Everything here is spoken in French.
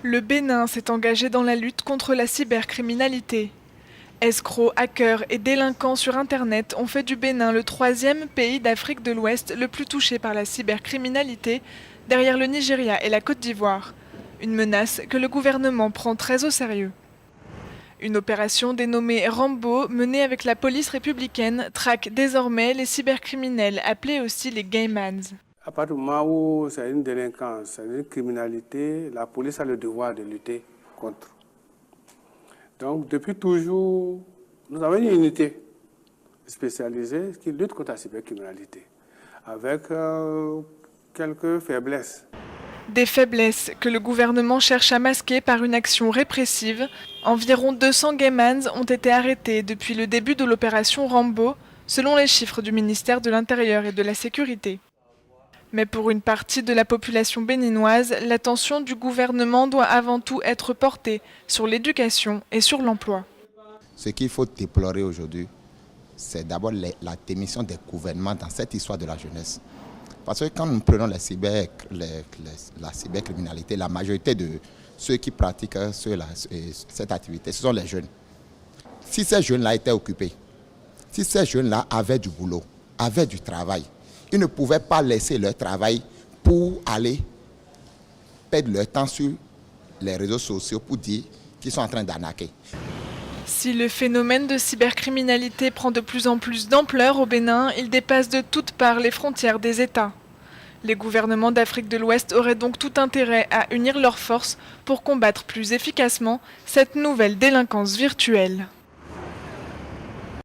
Le Bénin s'est engagé dans la lutte contre la cybercriminalité. Escrocs, hackers et délinquants sur Internet ont fait du Bénin le troisième pays d'Afrique de l'Ouest le plus touché par la cybercriminalité, derrière le Nigeria et la Côte d'Ivoire. Une menace que le gouvernement prend très au sérieux. Une opération dénommée Rambo, menée avec la police républicaine, traque désormais les cybercriminels, appelés aussi les gaymans. À partir du moment où c'est une délinquance, c'est une criminalité, la police a le devoir de lutter contre. Donc, depuis toujours, nous avons une unité spécialisée qui lutte contre la cybercriminalité, avec quelques faiblesses. Des faiblesses que le gouvernement cherche à masquer par une action répressive. Environ 200 gaymans ont été arrêtés depuis le début de l'opération Rambo, selon les chiffres du ministère de l'Intérieur et de la Sécurité. Mais pour une partie de la population béninoise, l'attention du gouvernement doit avant tout être portée sur l'éducation et sur l'emploi. Ce qu'il faut déplorer aujourd'hui, c'est d'abord la démission des gouvernements dans cette histoire de la jeunesse. Parce que quand nous prenons la cybercriminalité, la majorité de ceux qui pratiquent cette activité, ce sont les jeunes. Si ces jeunes-là étaient occupés, si ces jeunes-là avaient du boulot, avaient du travail, ils ne pouvaient pas laisser leur travail pour aller perdre leur temps sur les réseaux sociaux pour dire qu'ils sont en train d'arnaquer. Si le phénomène de cybercriminalité prend de plus en plus d'ampleur au Bénin, il dépasse de toutes parts les frontières des États. Les gouvernements d'Afrique de l'Ouest auraient donc tout intérêt à unir leurs forces pour combattre plus efficacement cette nouvelle délinquance virtuelle.